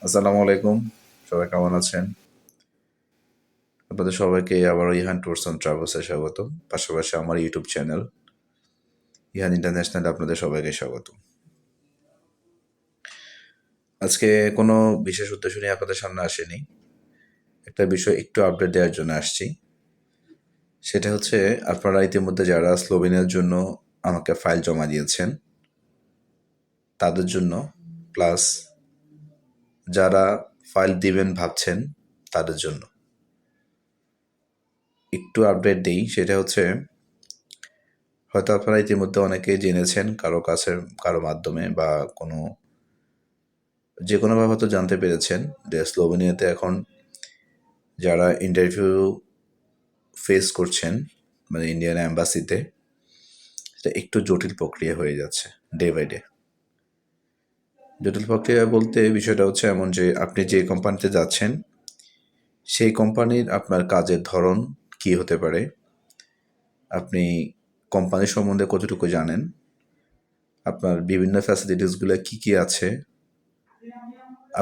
আসসালামু আলাইকুম। সবাই কেমন আছেন? আপনাদের সবাইকে আবারও ইহান ট্যুরস অ্যান্ড ট্রাভেলসে স্বাগতম। পাশাপাশি আমার ইউটিউব চ্যানেল ইহান ইন্টারন্যাশনালে আপনাদের সবাইকে স্বাগতম। আজকে কোনো বিশেষ উদ্দেশ্য নিয়ে আপনাদের সামনে আসিনি। একটা বিষয় একটু আপডেট দেওয়ার জন্য আসছি। সেটা হচ্ছে আপনারা ইতিমধ্যে যারা স্লোভেনিয়ার জন্য আমাকে ফাইল জমা দিয়েছেন তাদের জন্য, প্লাস যারা ফাইল দিবেন ভাবছেন তাদের জন্য একটু আপডেট দেই। সেটা হচ্ছে হয়তো আপনারা ইতিমধ্যে অনেকেই জেনেছেন কারো কাছে, কারো মাধ্যমে বা কোনো যে কোনোভাবে হয়তো জানতে পেরেছেন যে স্লোভেনিয়াতে এখন যারা ইন্টারভিউ ফেস করছেন মানে ইন্ডিয়ান অ্যাম্বাসিতে, সেটা একটু জটিল প্রক্রিয়া হয়ে যাচ্ছে ডে বাই ডে। জটিল প্রক্রিয়া বলতে বিষয়টা হচ্ছে এমন যে আপনি যে কোম্পানিতে যাচ্ছেন সেই কোম্পানির আপনার কাজের ধরন কি হতে পারে, আপনি কোম্পানির সম্বন্ধে কতটুকু জানেন, আপনার বিভিন্ন ফ্যাসিলিটিসগুলো কী কী আছে,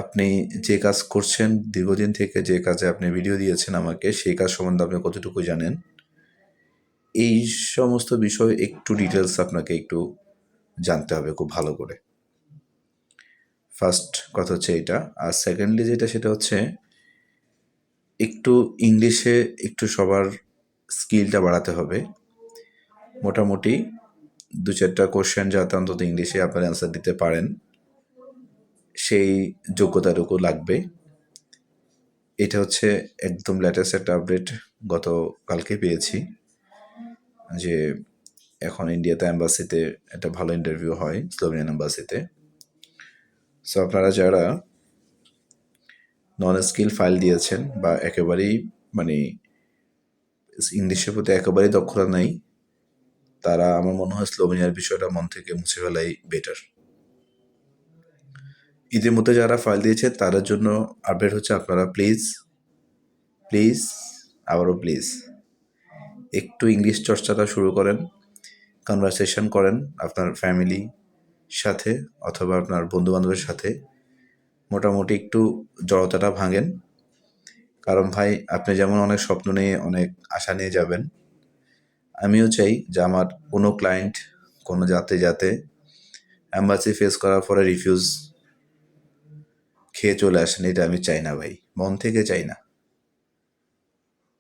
আপনি যে কাজ করছেন দীর্ঘদিন থেকে, যে কাজে আপনি ভিডিও দিয়েছেন আমাকে, সেই কাজ সম্বন্ধে আপনি কতটুকু জানেন, এই সমস্ত বিষয় একটু ডিটেলস আপনাকে একটু জানতে হবে খুব ভালো করে। ফার্স্ট কথা হচ্ছে এটা। আর সেকেন্ডলি যেটা, সেটা হচ্ছে একটু ইংলিশে একটু সবার স্কিলটা বাড়াতে হবে। মোটামুটি 2-4টা কোশ্চেন যাতে অন্তত ইংলিশে আপনার অ্যান্সার দিতে পারেন সেই যোগ্যতাটুকু লাগবে। এটা হচ্ছে একদম লেটেস্ট একটা আপডেট গতকালকে পেয়েছি যে এখন ইন্ডিয়াতে অ্যাম্বাসিতে একটা ভালো ইন্টারভিউ হয় স্লোভেনিয়ান অ্যাম্বাসিতে। সো আপনারা যারা নন স্কিল ফাইল দিয়েছেন বা একেবারেই মানে ইংলিশের প্রতি একেবারেই দক্ষতা নাই, তারা আমার মনে হয় স্লোভেনিয়ার বিষয়টা মন থেকে মুছে ফেলাই বেটার। ইতিমধ্যে যারা ফাইল দিয়েছে তাদের জন্য আপডেট হচ্ছে আপনারা প্লিজ প্লিজ আবারও প্লিজ একটু ইংলিশ চর্চাটা শুরু করেন, কনভারসেশন করেন আপনার ফ্যামিলি সাথে অথবা আপনার বন্ধুবান্ধবের সাথে, মোটামুটি একটু জড়তাটা ভাঙেন। কারণ ভাই আপনি যেমন অনেক স্বপ্ন নিয়ে অনেক আশা নিয়ে যাবেন, আমিও চাই যে আমার কোনো ক্লায়েন্ট কোনো যাতে অ্যাম্বাসি ফেস করার পরে রিফিউজ খেয়ে চলে আসেন। এটা আমি চাই না ভাই, মন থেকে চাই না।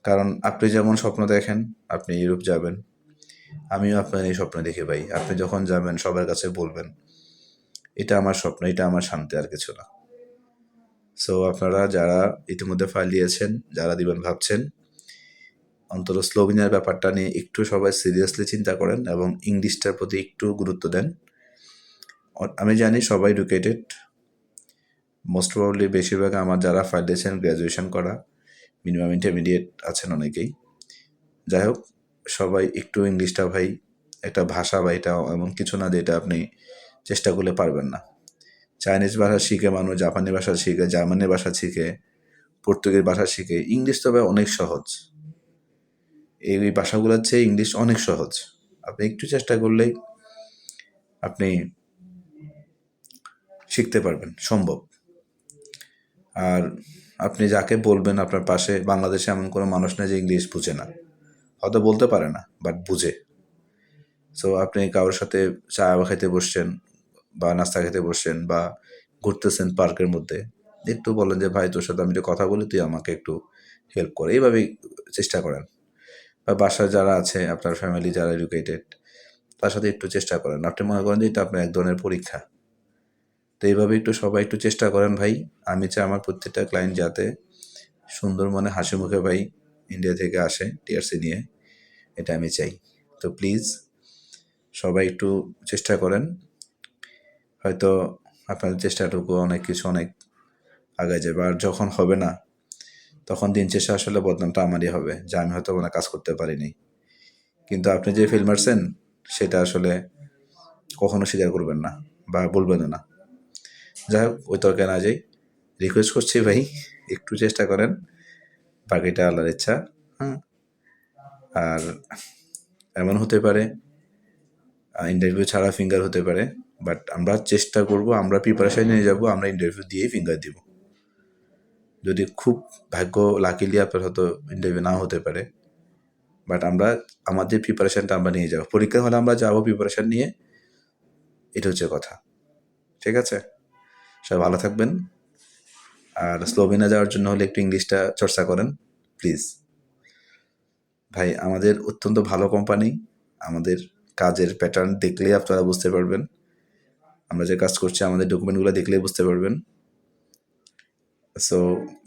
কারণ আপনি যেমন স্বপ্ন দেখেন আপনি ইউরোপ যাবেন, আমিও আপনার এই স্বপ্ন দেখি ভাই। আপনি যখন যাবেন সবার কাছে বলবেন এটা আমার স্বপ্ন, এটা আমার শান্তি, আর কিছু না। সো আপনারা যারা ইতিমধ্যে ফাইল দিয়েছেন, যারা দিবেন ভাবছেন, অন্তত স্লোভেনিয়ার ব্যাপারটা নিয়ে একটু সবাই সিরিয়াসলি চিন্তা করেন এবং ইংলিশটার প্রতি একটু গুরুত্ব দেন। আমি জানি সবাই এডুকেটেড, মোস্ট প্রবাবলি বেশিরভাগ আমার যারা ফাইল দিয়েছেন গ্র্যাজুয়েশন করা, মিনিমাম ইন্টারমিডিয়েট আছেন অনেকেই। যাই হোক, সবাই একটু ইংলিশটা ভাই একটা ভাষা বা এটা এমন কিছু না যে এটা আপনি চেষ্টা করলে পারবেন না। চাইনিজ ভাষা শিখে মানুষ জাপানি ভাষা শিখে, জার্মানি ভাষা শিখে, পর্তুগিজ ভাষা শিখে। ইংলিশ তবে অনেক সহজ, এই ভাষাগুলোর চেয়ে ইংলিশ অনেক সহজ। আপনি একটু চেষ্টা করলেই আপনি শিখতে পারবেন, সম্ভব। আর আপনি যাকে বলবেন আপনার পাশে, বাংলাদেশে এমন কোনো মানুষ নেই যে ইংলিশ বুঝে না, হয়তো বলতে পারে না বাট বুঝে। সো আপনি কারোর সাথে চা খেতে বসছেন বা নাস্তা খেতে বসছেন বা ঘুরতেছেন পার্কের মধ্যে, একটু বলেন যে ভাই তোর সাথে আমি একটু কথা বলি, তুই আমাকে একটু হেল্প করে, এইভাবেই চেষ্টা করেন। বা বাসায় যারা আছে আপনার ফ্যামিলি যারা এডুকেটেড, তার সাথে একটু চেষ্টা করেন। আপনি মনে করেন যে এটা আপনার এক ধরনের পরীক্ষা, তো এইভাবে একটু সবাই একটু চেষ্টা করেন ভাই। আমি চাই আমার প্রত্যেকটা ক্লায়েন্ট যাতে সুন্দর মনে হাসি মুখে ভাই ইন্ডিয়া থেকে আসে টিআরসি নিয়ে, এটা আমি চাই। তো প্লিজ সবাই একটু চেষ্টা করেন, হয়তো আপনাদের চেষ্টাটুকু অনেক কিছু অনেক আগে যাবে। আর যখন হবে না তখন দিন শেষে আসলে বদনামটা আমারই হবে যে আমি হয়তো কোনো কাজ করতে পারিনি। কিন্তু আপনি যে ফেল মারছেন সেটা আসলে কখনো স্বীকার করবেন না বা বলবেনও না। যাই হোক, ওই তর্কে না যাই, রিকোয়েস্ট করছি ভাই একটু চেষ্টা করেন, বাকিটা আল্লাহর ইচ্ছা। হ্যাঁ, আর এমন হতে পারে ইন্টারভিউ ছাড়া ফিঙ্গার হতে পারে, বাট আমরা চেষ্টা করব, আমরা প্রিপারেশন নিয়ে যাব, আমরা ইন্টারভিউ দিয়েই ফিঙ্গার দিব। যদি খুব ভাগ্য লাকিলি আপনার হয়তো ইন্টারভিউ নাও হতে পারে, বাট আমরা আমাদের প্রিপারেশানটা আমরা নিয়ে যাবো। পরীক্ষা হলে আমরা যাবো প্রিপারেশান নিয়ে, এটা হচ্ছে কথা। ঠিক আছে, সবাই ভালো থাকবেন। আর স্লোভেনিয়া যাওয়ার জন্য হলে একটু ইংলিশটা চর্চা করেন প্লিজ। ভাই আমাদের অত্যন্ত ভালো কোম্পানি, আমাদের কাজের প্যাটার্ন দেখলেই আপনারা বুঝতে পারবেন, আমরা যে কাজ করছি আমাদের ডকুমেন্টগুলো দেখলেই বুঝতে পারবেন। সো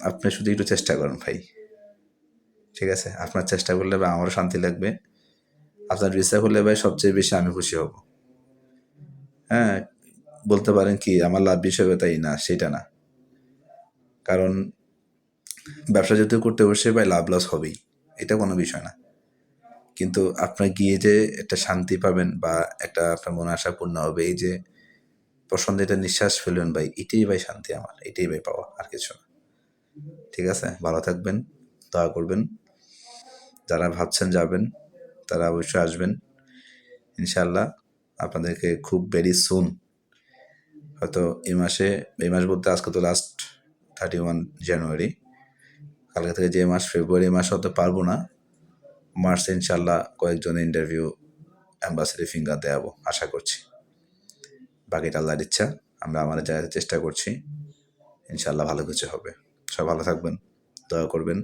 আপনি শুধু একটু চেষ্টা করেন ভাই, ঠিক আছে? আপনার চেষ্টা করলে ভাই আমারও শান্তি লাগবে, আপনার ভিসা করলে ভাই সবচেয়ে বেশি আমি খুশি হব। হ্যাঁ, বলতে পারেন কি আমার লাভ হিসেবে তাই না, সেটা না, কারণ ব্যবসা যদি করতে বসে ভাই লাভ লস হবেই, এটা কোনো বিষয় না। কিন্তু আপনার গিয়ে যে একটা শান্তি পাবেন বা একটা আপনার মনে আশা পূর্ণ হবে, এই যে পছন্দের একটা নিঃশ্বাস ফেলবেন ভাই, এটাই ভাই শান্তি আমার, এটাই ভাই পাওয়া, আর কিছু না। ঠিক আছে, ভালো থাকবেন, দোয়া করবেন। যারা ভাবছেন যাবেন তারা অবশ্যই আসবেন ইনশাল্লাহ। আপনাদেরকে খুব ভেরি সুন, হয়তো এই মাস বলতে আজকে তো লাস্ট 31 জানুয়ারি, কালকে থেকে যে মাস ফেব্রুয়ারি মাস হতে পারবো না, মার্চে ইনশাল্লাহ কয়েকজন ইন্টারভিউ অ্যাম্বাসিডার ফিঙ্গার দেওয়াবো আশা করছি। বাকিটা আল্লাহর ইচ্ছা, আমরা আমাদের জায়গাতে চেষ্টা করছি, ইনশাল্লাহ ভালো কিছু হবে। সব ভালো থাকবেন, দয়া করবেন।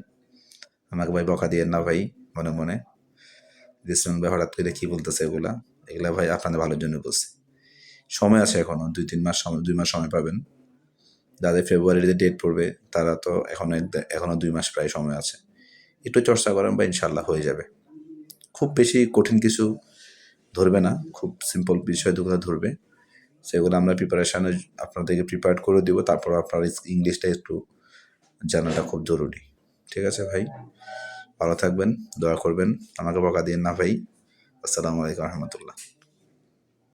আমাকে ভাই বকা দিয়েন না ভাই, মনে মনে বিশ্রাম ভাই হঠাৎ করে কী বলতেছে এগুলা ভাই আপনাদের ভালোর জন্য বলছি। সময় আছে এখনও 2 মাস সময় পাবেন। যাদের ফেব্রুয়ারিতে ডেট পড়বে তারা তো এখনও 2 মাস প্রায় সময় আছে। একটু চর্চা করেন বা ইনশাল্লাহ হয়ে যাবে। খুব বেশি কঠিন কিছু ধরবে না, খুব সিম্পল বিষয় যেগুলো ধরবে সেগুলো আমরা প্রিপারেশানে আপনাদেরকে প্রিপেয়ার করে দিব। তারপর আপনার ইংলিশটা একটু জানাটা খুব জরুরি। ঠিক আছে ভাই, ভালো থাকবেন, দয়া করবেন, আমাকে বকা দিন না ভাই। আসসালামু আলাইকুম রহমতুল্লাহ।